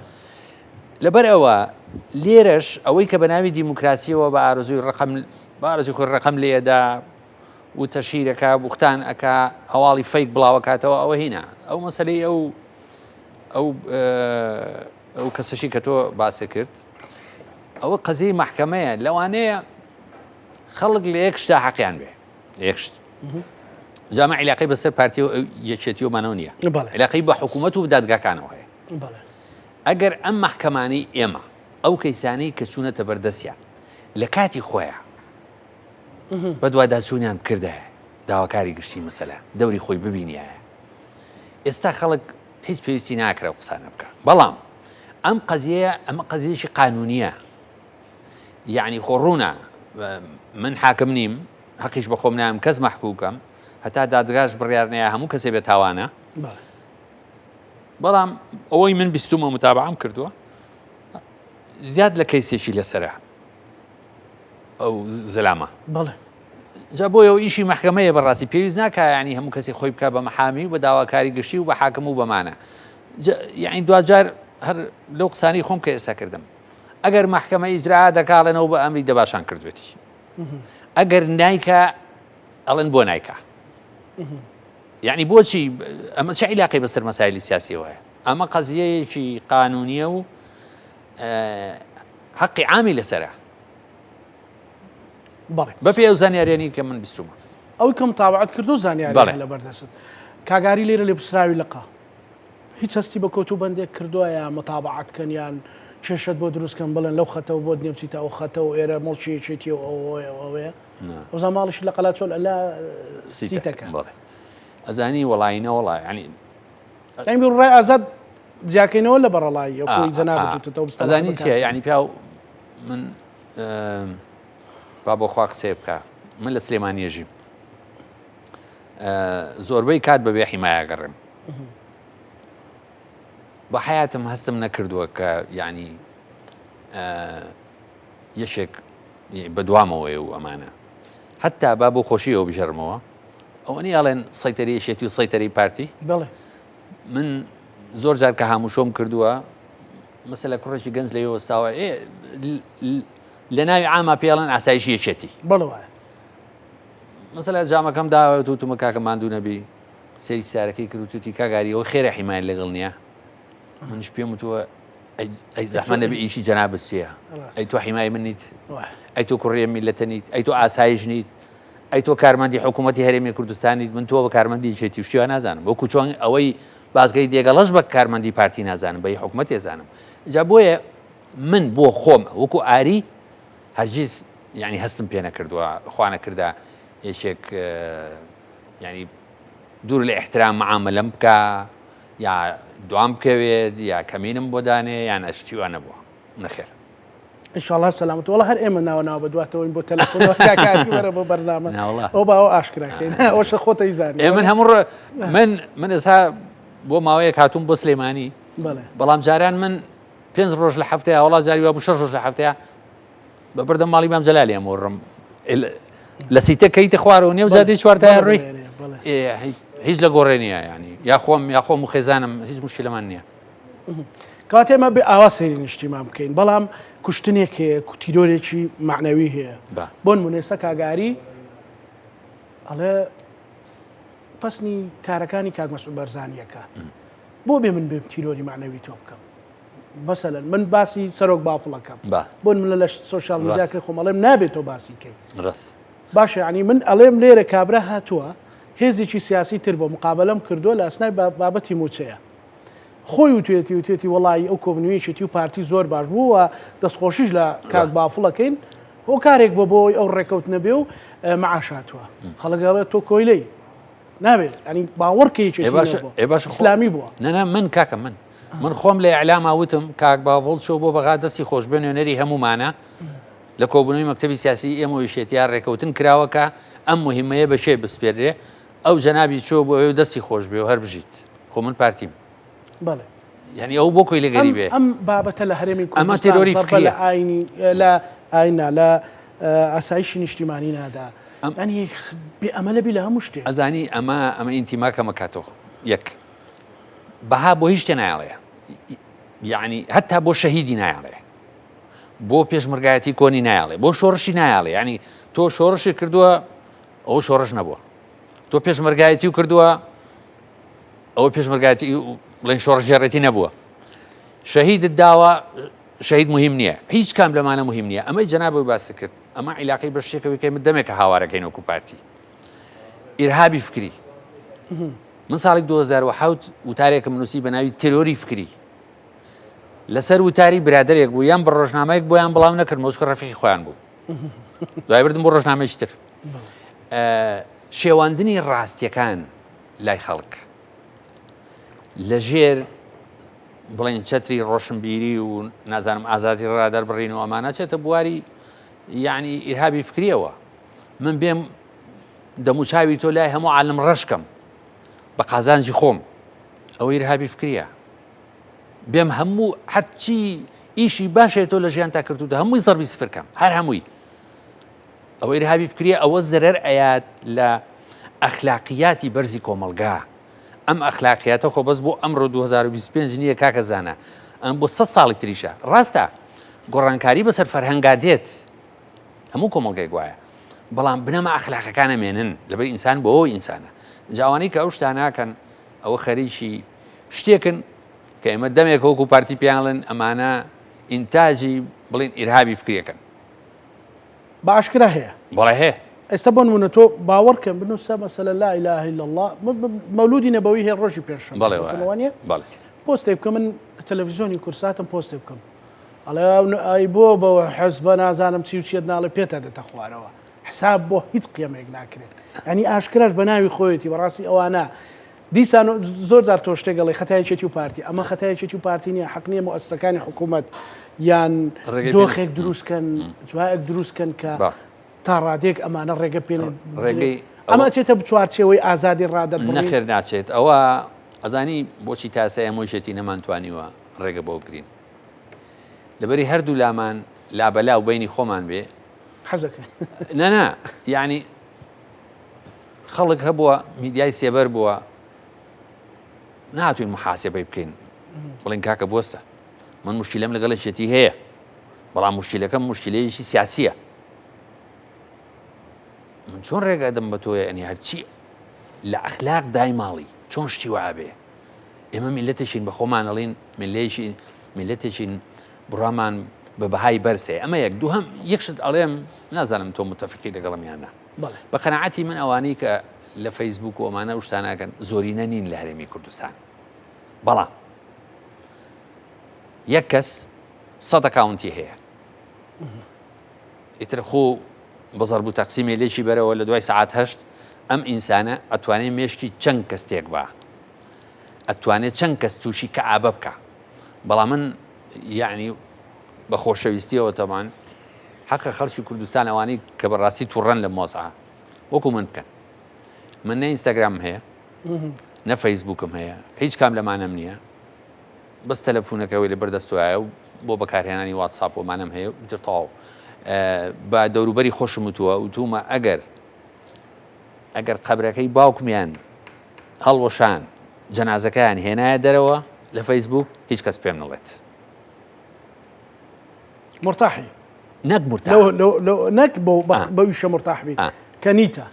لەبەر ئەوە لێرەش ئەوەی کە بە ناوی دیموکراسیەوە بە ئارزوی ڕقم لێدا و تەشیرەکە بوختان ئەکا هەواڵی فەیک بڵاوەکاتەوە ئەوە هینە ئەو مەسەلەی ئەو کەسەشی کە تۆ باسە کرد ئەوە قەزەی مەحکەمەیە لەوانەیە خەڵک لە یەک شتا حەقیان بێ یەکشت جامە عیلاقەی بەسەر پارتی و یەکێتی و مانەوە نییە عیلاقەی بە حکوومەت و دادگاکانەوە هەیە ئەگەر ئەم مەحکەمانی ئێمە ئەو کەیسانەی کە چوونەتە بەردەستیان لە کاتی خۆیان بە دوای داچوونیان کردایە داواکاری گشتی مەسەلە دەوری خۆی ببینیایە ئێستا خەڵک هیچ پێویستی ناکرێ قسانە بکە بەڵام ئەم قەزیەیە ئەمە قەزیەشی قانونیە یعنی خۆڕوونە من حاکم نیم حەقیش بە خۆم نام کەس مەحکووکەم هەتا دادگاش بڕیارنەیە هەموو کەسێ بێت تاوانە بەڵام ئەوەی من بیستمە متابعەم کردووە زیاد لە کەیسێکی لەسرە ئەو زلامە بەڵێ جا بۆیەوە ئیشی مەحکەمەیە بەڕاستی پێویست ناکە ینی هەموو کەسی خۆی بکە بە مەحامی و بە داواکاری گشتی و بە حاکم و بەمانە یعنی دوجار هەر لەو قسانی خۆم کە ئێستا کردم ئەگەر مەحکەمە ئیجرا دەکاڵێنەوە بە ئەمری دەباشان کردوێتی ئەگەر نایکە ئەڵێن بۆ نایکە یعنی بۆچی ئەمە چه عیلاقەی بەسەر مەسایلی سیاسیەوە هەیە ئەمە قەزیەیەکی قانونیە و حەقی عامی لەسەرە بە پێ ئەو زانیاریانی کە من بیستمە ئەوی کەم تاابعات کردو زانیاری لە بەردەست کاگاری لێرە لێ پسراوی لەقا هیچ هەستی بە کۆتو بەندێک کردووە یا متابعاتکەنیان کێشت بۆ دروستکەم بڵێن لەو خەتەوە بۆ نێوچیتە ئەو خەتەوە ئێرە مڵچیەکێتی ئەوەیە ئەو زاماڵیش لە قەلا چۆل ئەلا سیتەکە ئەزانی وەڵاینە وڵای ینی ڕای ئازاد جیاکەینەوە لە بەڕەڵایی ئەوی ئەزانی چیە ینی پیا من با بۆ خوا قسێ بکە من لە سلێمانیەژیم زۆربەی کات بەبێ حیمایەگەڕم بە حیاتم هەستم نەکردووە کە یعنی یەشێک بەدوامەوەی و ئەمانە هەتا با بۆ خۆشیەوە بژەرمەوە ئەوەنی ئاڵێن سەیتەری یەشێتی و سەیتەری پارتی من زۆر جار کە هاموشۆم کردووە مەسەلە کوڕێکی گەنج لە وەستاوە لە ناوی عامە پێڵەن ئاسایشی یەکێتی مەسەلە جامەکەم داوە توتمە کاکە ماندوو نەبی سەری سارەکەی کرد و توتی کاگاریەوە خێرە حیمای لەگەڵ نییە منش پێم وتووە ئەی زەحمە نەبی ئیشی جەنابەت چییە ئەی تۆ حیمای من نیت ئەی تۆ کوڕێ میلەتە نیت ئەی تۆ ئاسایش نیت ئەی تۆ کارمەندی حکوومەتی هەرێمی کوردستانیت من تۆ بە کارمەندی یەکێتی شتیوە نازانم وەکو چۆن ئەوەی بازگەی دێگەڵەش بە کارمەندی پارتی نازانم بە حکوومەت ێزانم جا بۆیە من بۆ خۆم وەکو ئاری هەرگیز یعنی هەستم پێ نەکردووە خوا نەکردا یەکێک ینی دوور لە احترام معاملەم بکە یا دوام بکەوێت یا کەمینم بۆ دانێ یان ئەشتیوان نەبووە نەخێر. ئینشاءالله سەلامەت وڵا هەر ئێمە ناوە بە دواتەوەین بۆ تەلەفۆنەوە کاکاتی وەرە بۆ بەرنامە ئەو باوە ئاشکراکەین ئەوشە خۆتەی زانانی. من هەموو من ئێستا بۆ ماوەیەک هاتووم بۆ سلێمانی بەڵام جاران من 5 ڕۆژ لە هەفتەیە وڵا جاری وا بوو 6 ڕۆژ لە هەفتەیە بە بەردەم ماڵی مام جەلالی ئەمەڕم لە سیتە کەیتە خوارەوە نێو زادی چوارتای ڕووی هیچ لە گۆڕێنیە ینی یا خۆم و خێزانم هیچ مشکلەمان نییە. کاتێمە بێ ئاوا سەیری نیشتیمان بکەین بەڵام کوشتنێک هەیە تیرۆرێکی معنەوی هەیە بۆ نمونێستا کاگاری ئەڵێ پەسنی کارەکانی کاک مەسعود بەرزانیەکە بۆ بێ من بێم تیرۆری معنەوی تۆ بکەم مەسەلەن من باسی سەرۆک بافڵەکەم بۆ من لە سۆشیال میدیاکەی خۆم ئەڵێم نابێت تۆ باسی کەی باشە ینی من ئەڵێم لێرە کابرا هاتووە هێزێکی سیاسی تر بۆ مقابلەم کردووە لە ئەسنای بابەتی موچەیە خۆی وتێتی وڵی ئەو کۆبنوویشێتی و پارتی زۆر باش بووە دەستخۆشیش لە کاک بافڵەکەین بۆ کارێک بۆ بۆی ئەو ڕێکەوت نەبێ و مەعاشاتوە خەڵگەڵێت تۆ کۆیلەی نابێت ینی باوەڕکەیەکی ئیسلامی بووە نەنا من کاکە من خۆم لە ئەعلام وتم کاک باوڵ چۆ بۆ بەغا دەستی خۆش بێ نوێنەری هەمومانە لە کۆبنەوەی مەکتەبی سیاسی ئێمە ویشێتیان ڕێکەوتن کراوەکە ئەم مهمەیە بەشێ بسپێرێ ئەو جەنابی چۆ بۆ ئەو دەستی خۆش بێ و هەر بژیت خۆ من پارتیم یعنی ئەو بۆ کۆی لەگەری بێ ئەم بابەتە لە هەرێمی ئەمە تێرۆری لە ئاینی لە ئاینا لە ئاسایشی نیشتیمانی نادا ئەنی بێ ئەمە لەبی لە هەموو شتێ ئەزانی ئەمە ئینتیماکەمە کاتەوە یەک بەها بۆ هیچ شتێ نایڵێ یعنی هەتا بۆ شەهیدی نایڵێ بۆ پێشمەرگایەتی کۆنی نایڵێ بۆ شۆڕشی نایڵێ ینی تۆ شۆڕشی کردووە ئەو شۆڕش نەبووە تۆ پێشمەرگایەتی و کردووە ئەوە پێشمەرگایەتی بڵێن شۆڕژێڕێتی نەبووە شەهیدت داوە شەهید مهم نییە هیچ کام لەمانە مهم نییە ئەمەی جەنابەوەی باس کرد ئەمە عیلاقەی بەشتێکەوەی کەمە دەمێکە هاوارەکەین وەکو پارتی ئیرهابی فکری من ساڵی 2007 وتارێکم نووسی بە ناوی تیرۆری فکری لەسەر وتاری برادێک بوو یان بە ڕۆژنامەیەک بۆ یان بڵاو نەکرد مۆچکە ڕەفیقی خۆیان بوو دوای بردم بۆ ڕۆژنامەیەکی تر شێواندنی ڕاستیەکان لای خەڵک لەژێر بڵێن چەتری ڕۆشنبیری و نازانم ئازادی ڕادەر بڕین و ئەمانە چێتە بواری یعنی ئیرهابی فکریەوە من بێم دەموچاوی تۆ لای هەموو عالم ڕەشکەم بە قازانجی خۆم ئەوە ئیرهابی فکریە بێم هەموو هەرچی ئیشی باشێت تۆ لە ژیان تا کردوتە هەمووی زەربی سفرکەم هەر هەمووی ئەوە ئیرهابی فکریە ئەوە زەرەر ئەیات لە ئەخلاقیاتی بەرزی کۆمەلگا ئەم ئەخلاقیاتە خۆ بەس بۆ ئەمڕۆ 2025 نییە کاکە زانە ئەم بۆ 100 ساڵی تریشە ڕاستە گۆڕانکاری بەسەر فەرهەنگا دێت هەموو کۆمەلگای گوایە بەڵام بنەما ئەخلاقەکانە مێنن لەبەر ئینسان بۆ ئەوە ئینسانە جاوانەی کە ئەو شتاناکەن ئەوە خەریکی شتێکن کە ئێمە دەمێک وەکو پارتی پیاڵن ئەمانە ئینتاجی بڵین ئیرهابی فکریەکەن باشکرا هەیە بەڵێ هەیە ئێستا بۆ نمونە تۆ باوەڕکەم بنووسە مەسەلە لا إله إلا الله مەولودی نەبەوی هەیە ڕۆژی پێشەوانە پۆستێ بکە من تەلەڤیزیۆنی کورساتم پۆستێ بکەم ئەڵێ ئای بۆ بەوە حەزبە نازانم چی و چێت ناڵێ پێتە دێتە خوارەوە حساب بۆ هیچ قیەمێک ناکرێت ینی ئاشکراش بە ناوی خۆیەتی بەڕاستی ئەوانە دیسان زۆر جار تۆ شتێگەڵی خەتایەکێتی و پارتی ئەمە خەتایەکێتی و پارتی نیە حەق نییە موسسەکانی حکوومەت یان دۆخێک دروستکەن جوایەک دروستکەن کە تا ڕادێک ئەمانە ڕێگە پێێن ئەمە چێتە بچوارچێەوەی ئازادی ڕادە نەخێر ناچێت ئەوە ئەزانی بۆچی تاسای ئەمۆژێتی نەمانتوانیوە ڕێگە بۆ گرین لەبەری هەردوو لامان لابەلا و بینی خۆمان بێ حەزەکە نەنا یعنی خەڵک هەبووە میدیای سێبەر بووە ناتوین محاسبەی بکەین بڵین کاکە بۆستە من مشکلەم لەگەڵ شێتی هەیە بەڵام مشکلەکەم مشکلەیەکی سیاسیە من چۆن ڕێگە دەم بە تۆیە ئەنی هەرچی لە ئەخلاق دای ماڵی چۆن شتی وابێ ئێمە میلەتێکین بە خۆمان ئەڵین میلەتێکین بڕامان بە بەهای بەرسێ ئەمە یەک دووهەم یەکشت ئەڵێم نازانم تۆ متفقی لەگەڵمیانە بە قەنەعەتی من ئەوانەی کە لە فەیسبوک و ئەمانە شتاناکەن زۆرینە نین لە هەرێمی کوردستان بەڵام یەک کەس 100 ئەکاونتی هەیە ئیتر خۆ بەزەر بوو تەقسیمێ لێکی بەرەوە لە دوای سەعات 8 ئەم ئینسانە ئەتوانێت مێشتی چەند کەستێک بە ئەتوانێت چەند کەس تووشی کەعابە بکە بەڵام من یعنی بە خۆشەویستیەوە تەمان حەقە خەڵکی کوردستان ئەوانەی کە بەڕاستی تووڕەن لە مۆزعە وەکو من بکەن من نە ئینستاگرام هەیە نە فەیسبووکم هەیە هیچ کام لەمانەم نییە بەس تەلەفۆنەکەەوەی لە بەردەستوایە و بۆ بەکارهێنانی واتساپ ومانم هەیە تر تەواو بە دەوروبەری خۆشم وتووە وتومە ئەگەر قەبرەکەی باوکمیان هەڵوەشان جەنازەکەیان هێنایە دەرەوە لە فەیسبوک هیچ کەس پێم نڵێت مرتاحی نەک مرتاح نەک بەویشە مرتاح بی کە نیتە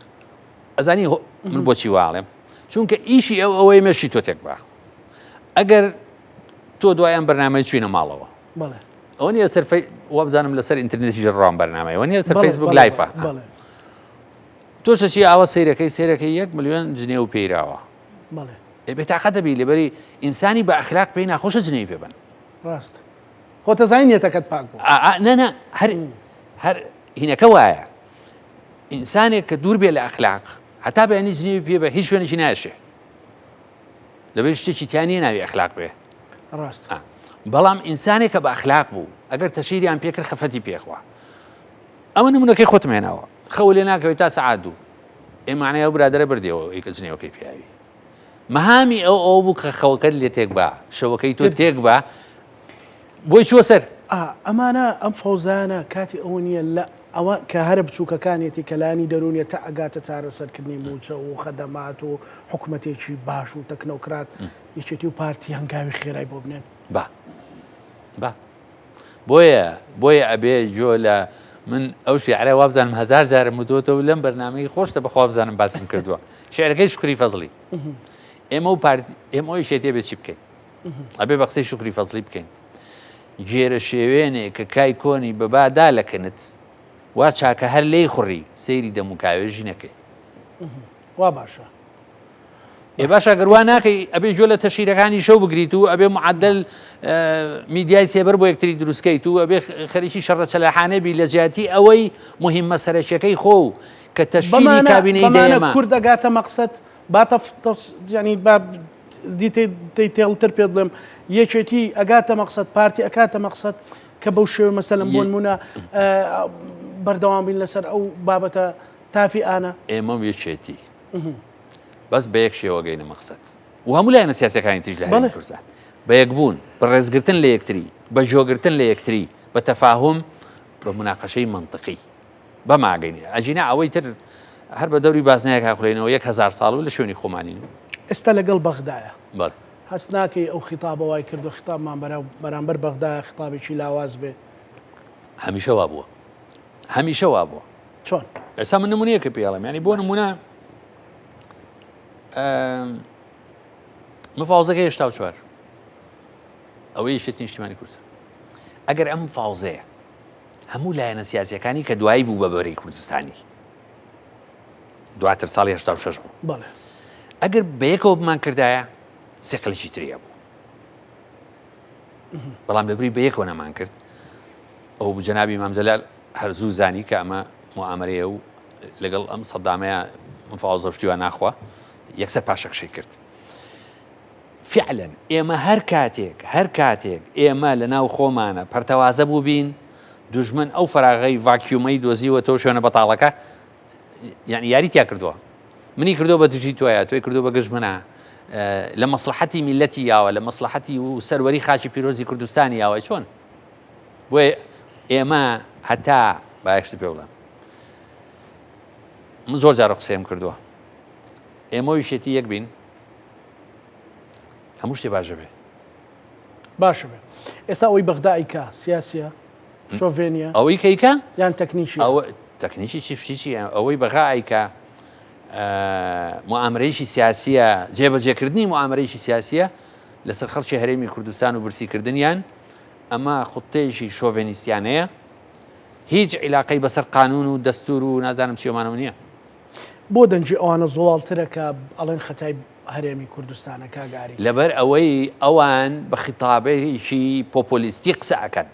ئەزانی من بۆچی واڵێم چونکە ئیشی ئەوەی مەشی تۆ تێک بە ئەگەر تۆ دوایان بەرنامەی چوینە ماڵەوە ئەوە نیە سەر وە بزانم لەسەر ئینترنێتی ژەڕام بەرنامەی ئەوە نیە سەر فەیسبوک لایفە تۆ شەشی ئاوە سەیرەکەی 1 ملیۆن جنێ و پێیراوە بێتاقەتە بی لەبەری ئینسانی بە ئەخلاق پێی ناخۆشە جنێی پێ بن ڕاست خۆتە زانینێتەکەت پاک بوو نە هەر هینەکە وایە ئینسانێک کە دوور بێ لە ئەخلاق هەتا بەیانی جنێوی پێ بە هیچ شوێنێکی ناشێ لەبەر شتێکی تیانە ناوی ئەخلاق بێ ڕاست بەڵام ئینسانێک کە بە ئەخلاق بوو ئەگەر تەشیریان پێکرد خەفەتی پێخوا ئەوە نمونونەکەی خۆتم هێناوە خەو لێ ناکەوێت تا سەعات دوو ئێمانەیە برادرە بردێەوە ئەیکە جنێوەکەی پیاوی مەهامی ئەو بوو کە خەوەکەت لێ تێک بە شەوەکەی تۆ تێک بە بۆی چوە سەر ئەمانە ئەم فەوزانە کاتی ئەوە نییە لە ئەوە کە هەرە بچووکەکانێتی کەلانی دەرونیە تا ئەگاتە چارەسەرکردنی موچە و خەدەمات و حکوومەتێکی باش و تەکنۆکرات یەکێتی و پارتی هەنگاوی خێرای بۆ بنێن بۆیە ئەبێ جۆ لە من ئەو شیعرە وابزانم 1000 جارم وتۆتەوە لەم بەرنامەی خۆشتە بەخوا بزانم باسم کردووە شعرەکەی شکری فەزڵی ئێمە شێتێ بێ چی بکەین ئەبێ بە قسەی شکری فەزڵی بکەین گێرە شێوێنێ کە کای کۆنی بەبادا لەکەنت وا چاکە هەر لێی خوڕی سەیری دەموکاوێژی نەکەی وا باشە باشە گەروان ناکەی ئەبێ جۆ لە تەشیرەکانی شەو بگریت و ئەبێ معدل میدیای سێبەر بۆ یەکتری دروستکەیت و ئەبێ خەریکی شەڕە چەلاحانەبی لە جیاتی ئەوەی مهمە سەرەکیەکەی خۆ و کە تەشکیلی کابینەی دێمە کورد دەگاتە مەقسەد باتە ینی تێڵتر پێ بڵێم یەکێتی ئەگاتە مەقسەد پارتی ئەکاتە مەقسەد کە بەو شێوە مەسەلم بۆ نمونە بەردەوام بین لەسەر ئەو بابەتە تافی ئانە ئێمە یەکێتی بەس بە یەک شێوە گەینە مەقسەد و هەموو لایەنە سیاسەکانی تیژ لە هەرێمی کوردستان بە یەکبوون بە ڕێزگرتن لە یەکتری بە جۆگرتن لە یەکتری بە تەفاهم بە مناقەشەی منطقی بەماگەینێ ئەجینا ئەوەی تر هەر بە دەوری بازنایەک هاخولێنەوە 1000 ساڵ لە شوێنی خۆمانین ئێستا لەگەڵ بەغدایە هەست ناکەی ئەو خیتابە وای کردو خیتابمان بەرامبەر بەغدایە خیتابێکی لاواز بێ هەمیشە وا بووە هەمیشە وا بووە چۆن ئێستا من نمونەیەکە پێڵم ینی بۆ نمونە مفاوزەکە هێشتا و چوار ئەوەی شتی نیشتیمانی کوردستان ئەگەر ئەم فاوزەیە هەموو لایەنە سیاسیەکانی کە دوایی بوو بە بەرەی کوردستانی دواتر ساڵی 86 بوو ئەگەر بەیەکەوە بمان کردایە سێقلێکی تریە بوو بەڵام لەبری بەیەکەوە نەمان کرد ئەو جەنابی مام جەلال هەرزوو زانی کە ئەمە موامەرەیە و لەگەڵ ئەم سەدامەیە مفاوزە شتیوان ناخوا یەکسەر پاشەکشەی کرد فعلا ئێمە هەر کاتێک ئێمە لە ناو خۆمانە پەرتەوازە بوو بین دوژمن ئەو فراغەی ڤاکیومەی دۆزیوە تۆ شوێنە بەتاڵەکە یعنی یاری تیا کردووە منی کردو بە دژی تۆیە تۆی کردو بە گەژ منە لە مەسلحەتی میلەتی یاوە لە مەسلحەتی و سەروەری خاچی پیرۆزی کوردستانی یاوە چۆن بۆیە ئێمە هەتا بایەکشت پێ بڵێم من زۆر جارە قسەیم کردووە ئێمە ویشێتی یەک بین هەموو شتێ باشە بێ باشە بێ ئێستا ئەوەی بەغدایکە سیاسیە شۆڤێنیە ئەوەی کەیکە یان تەکنیکی تەکنیکی چیشتیچی ئەوەی بەغایکە موامرەیەکی سیاسیە جێبەجێکردنی موامرەیەکی سیاسیە لەسەر خەڵکی هەرێمی کوردستان و برسیکردنیان ئەمە خوتەیەکی شۆڤێنیستیانەیە هیچ عیلاقەی بەسەر قانون و دەستور و نازانم چیۆمانەوە نییە بۆ دەنجی ئەوانە زۆڵترەکە ئەڵێن خەتای هەرێمی کوردستانە کاگاری لەبەر ئەوەی ئەوان بە خیتابێکی پۆپۆلیستی قسە ئەکەن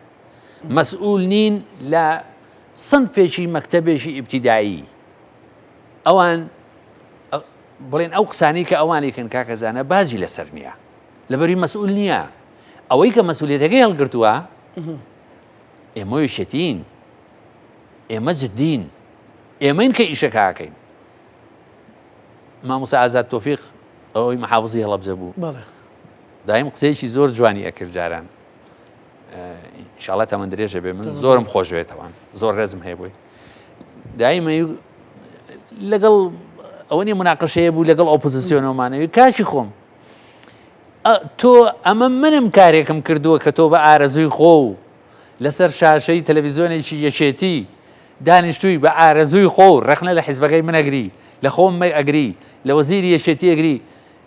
مەسئول نین لە سنفێکی مەکتەبێکی ئیبتیدایی ئەوان بڵێن ئەو قسانی کە ئەوانێکن کاکەزانە بازی لەسەر نییە لەبەری مەسئول نییە ئەوەی کە مەسئولیەتەکەی هەڵگرتووە ئێمە وێشێتین ئێمە جددین ئێمەین کە ئیشەکەکەین مامۆستا ئازاد تۆفیق ئەوەی مەحافزی هەڵەبجە بوو دایم قسەیەکی زۆر جوانی ئەکرد جاران ئینشاڵڵا تەمەند درێژە بێ من زۆرم خۆش بێتەوە زۆر ڕێزم هەیە بووی دایمە لەگەڵ ئەوە نیە مناقەشەیە بوو لەگەڵ ئۆپۆزیسیۆنەوەمانەوەی کاچی خۆم تۆ ئەمە منم کارێکم کردووە کە تۆ بە ئارەزووی خۆ و لەسەر شاشەی تەلەڤیزیۆنێکی یەکێتی دانیشتووی بە ئارەزووی خۆ و ڕەخنە لە حیزبەکەی من ئەگری لە خۆم ئەگری لە وەزیری یەکێتی ئەگری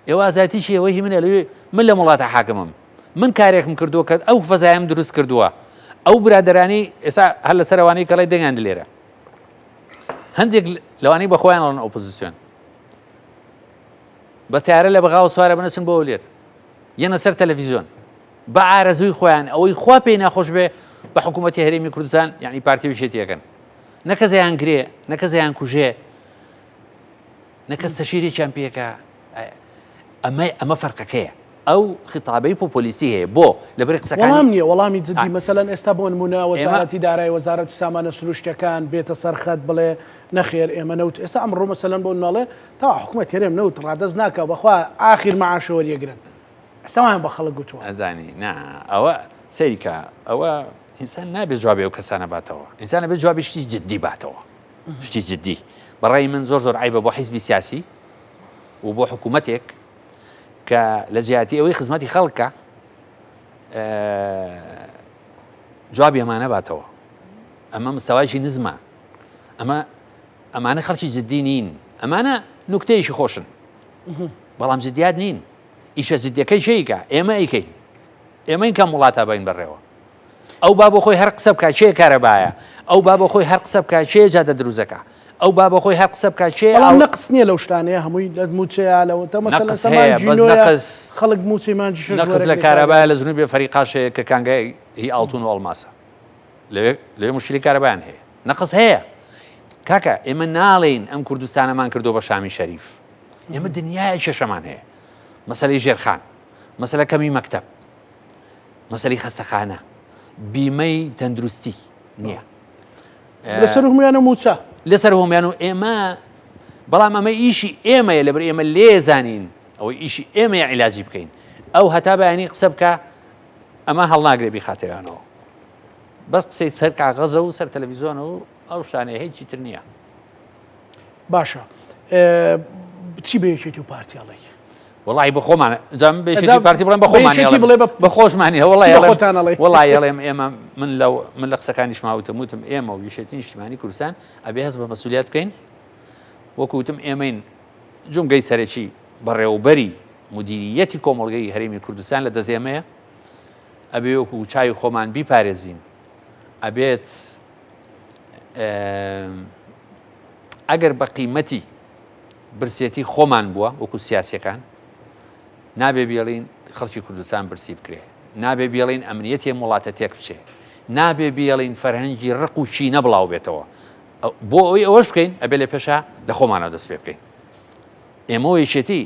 ئێوە ئازاتیشی ئەوەی منە لەوێ من لە وڵاتە حاکمم من کارێکم کردووە کە ئەو فەزایم دروست کردووە ئەو برادرانی ئێستا هەر لە سەروانەی کەڵی دەنگیان لێرە هەندێک لەوانەی بەخۆیان ئەڵەن ئۆپۆزیسیۆن بە تیارە لە بەغاوە سوارە بنەچن بۆ لێر یەنە سەر تەلەڤیزیۆن بە ئارەزووی خۆیان ئەوەی خوا پێی ناخۆش بێ بە حکوومەتی هەرێمی کوردستان یعنی پارتی وشێتیەکەن نەکە زەیان گرێ نەکە زەیان کوژێ نەکەس تەشیرێکیان پێکە ئەمە فەرقەکەیە ئەو خطابەی پۆپۆلیسی هەیە بۆ لەبەر قسەکان وەڵام نییە وەڵامی جددی مەسەلەن ئێستا بۆ نمونە وەزارەتی دارایی وەزارەتی سامانە سروشتەکان بێتە سەرخەت بڵێ نەخێر ئێمە نەوت ئێستا ئەمڕۆ مەسەلەن بۆ ناڵێ تا حکوومەت هێرێم نەوت ڕادەست ناکە بەخوا ئاخیر مەعاشە وەریەگرن ئێستاوان بە خەڵک گوتووە ئەزانی نا ئەوە سەیریکە ئەوە ئینسان نابێت جوابێ و کەسانە باتەوە ئینسان بێت جوابی شتی جددی باتەوە شتی جددی بەڕای من زۆر عیبە بۆ حیزبی سیاسی و بۆ حکوومەتێک کە لە جیاتی ئەوەی خزمەتی خەڵکە جوابی ئەمانە باتەوە ئەمە مستەوایشی نزمە ئەمانە خەڵکی جددی نین ئەمانە نوکتەیەکی خۆشن بەڵام جددیات نین ئیشە جددیەکەی شەیکە ئێمە ئەیکەین ئێمەین کەم وڵاتە بین بەڕێوە ئەو با بۆ خۆی هەر قسە بکات چێ کارەبایە ئەو با بۆ خۆی هەر قسە بکات چێ جادە دروزەکە ئەو با بە خۆی هەر قسە بکات چێ بەڵام نەقس نییە لەو شتانەیە هەمووی لە موچەیە لەوەتە مەسەلەن خەڵک موچەیمانجی نەقس لە کارەبایە لە جنوبی فەریقاشەیە کە کانگای هی ئاڵتون و ئەڵماسە لەوێ مشکلی کارەبایان هەیە نەقس هەیە کاکە ئێمە ناڵێن ئەم کوردستانەمان کردو بە شامی شەریف ئێمە دنیای شەشەمان هەیە مەسەلەی ژێرخان مەسەلە کەمی مەکتەب مەسەلەی خەستەخانە بیمەی تەندروستی نییە لەسەر هەمویانە موچە لەسەر هەمویان و ئێمە بەڵام ئەمە ئیشی ئێمەیە لەبەر ئێمە لێزانین ئەوەی ئیشی ئێمەیە عیلاجی بکەین ئەو هەتا بەیانی قسە بکە ئەمە هەڵناگرێ بیخاتەوانەوە بەس قسەی سەر کاغەزە و سەر تەلەڤیزیۆنە و ئەو شتانەیە هیچی تر نییە باشە چی بەیەکێتی و پارتیاڵی وڵی بە خۆمانە جام بێشتی پارتی بڵێن بە خۆمانی بە خۆشمانی وڵی هەڵێم ئێمە من لە قسەکانیش ماوتم وتم ئێمە و ویشێتی نیشتیمانی کوردستان ئەبێ هەست بە مەسئولیت بکەین وەکوتم ئێمەین جومگەی سەرەکی بەڕێوەبەری مدیریەتی کۆمەڵگەی هەرێمی کوردستان لە دەزێمەیە ئەبێ وەکو چاوی خۆمان بیپارێزین ئەبێت ئەگەر بە قیمەتی برسێتی خۆمان بووە وەکو سیاسیەکان نابێ بێڵین خەڵکی کوردستان برسی بکرێ نابێ بێڵین ئەمنیەتی وڵاتە تێک بچێ نابێ بێڵین فەرهەنگی ڕق و چینە بڵاو بێتەوە بۆ ئەوەی ئەوەش بکەین ئەبێ لێ پێشە لە خۆمانەوە دەست پێ بکەین ئێمە یەکێتی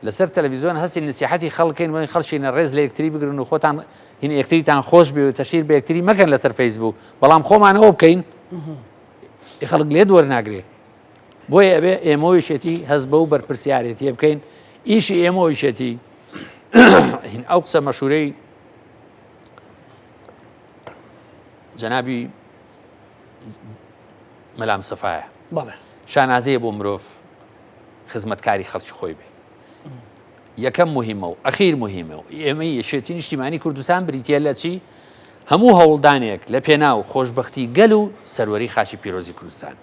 لەسەر تەلەڤیزیۆن هەستی نسیحەتی خەڵکەین وڵین خەڵکینە ڕێز لە یەکتری بگرن و خۆتان هین یەکتریتان خۆش بێ و تەشیر بە یەکتری مەکەن لەسەر فەیسبوک بەڵام خۆمانەوە بکەین خەڵک لێ دووەرناگرێ بۆیە ئەبێ ئێمە یەکێتی هەست بە و بەرپرسیارەتیە بکەین ئیشی ئێمە یەکێتی ئەو قسە مەشهورەی جەنابی مەلام سەفایە شانازەیە بۆ مرۆڤ خزمەتکاری خەڵکی خۆی بێ یەکەم مهمە و ئەخیر مهمە و ئێمە یەکێتی نیشتیمانی کوردستان بریتە لە چی هەموو هەوڵدانێک لە پێناو خۆشبەختی گەل و سەروەری خاچی پیرۆزی کوردستان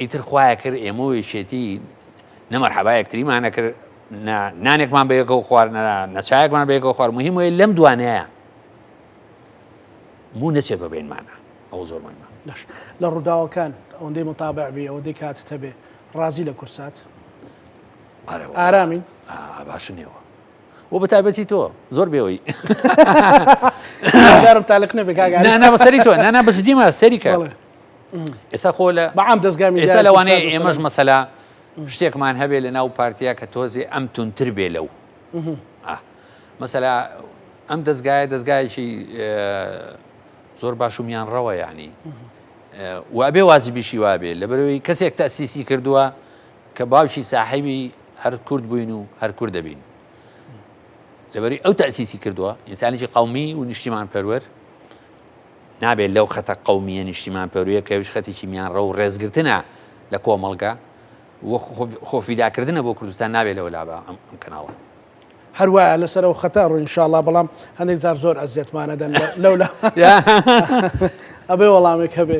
ئیتر خوایە کرد ئێمە یەکێتی نەمەرحەبا یەکتریمانە کرد نانێکمان بەیەکەوە خوارد نەچایەکمان بەیەکەوە خوارد مهم وەیە لەم دوانەیە مو نەچێ بەبێنمانە ئەو زۆر مهمە لە ڕووداوەکان ئەوەندەی متابع بێ ئەوەندەی کاتت هەبێ ڕازی لە کورسات ئارامین باشە نێوە بۆ بەتایبەتی تۆ زۆر بێەوەی دارم تاالق نەبێ نانا بەسەری تۆ نانا بەجدیمە سەریکە ئێستا خۆ لە بەعام دەستگامی ئێستا لەوانەیە ئێمەش مەسەلا شتێکمان هەبێ لە ناو پارتیا کە تۆزێ ئەم تونتر بێ لەو مەسەلا ئەم دەستگایەکی زۆر باش و میانڕەوە یعنی وابێ واجبیشی وابێ لەبەرەوەی کەسێک تەسیسی کردووە کە باوکی ساحیبی هەر کورد بووین و هەر کورد دەبین لەبەری ئەو تەسیسی کردووە ئینسانێکی قەومی و نیشتیمان پەروەر نابێت لەو خەتە قەومیە نیشتیمان پەرویە کە وش خەتێکی میانڕە و ڕێزگرتنە لە کۆمەڵگا خۆفیداکردنە بۆ کوردستان نابێت لەوە لابە ئەم کەناڵە هەروایە لەسەرەوە خەتار ڕوو ئینشاءڵڵا بەڵام هەندێک زار زۆر ئەزیەتمانەدەن لەولا ئەبێ وەڵامێک هەبێ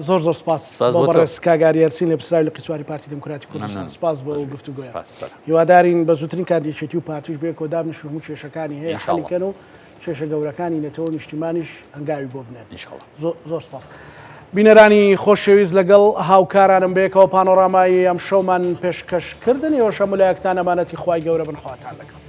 زۆر زۆر سپاس بۆ بەڕێز کاگاری یارسین لە پرسراوی لە قیسواری پارتی دموکراتی کوردستان سپاس بۆ گفتوگۆیە هیوادارین بە زووترین کاردێکێتی و پارتیش بێ کۆدابنیش و هەموو کێشەکانی هەیە حەڵیکەن و کێشە گەورەکانی نێتەوە نیشتیمانیش هەنگاوی بۆ بنێن زۆر سپاس بینەرانی خۆشەویست لەگەڵ هاوکارانم بەیەکەوە پانۆرامایی ئەم شەومان پێشکەشکردنی ئەوە شەمولایەکتان ئەمانەتی خوای گەورە بنخواتان لەگەڵ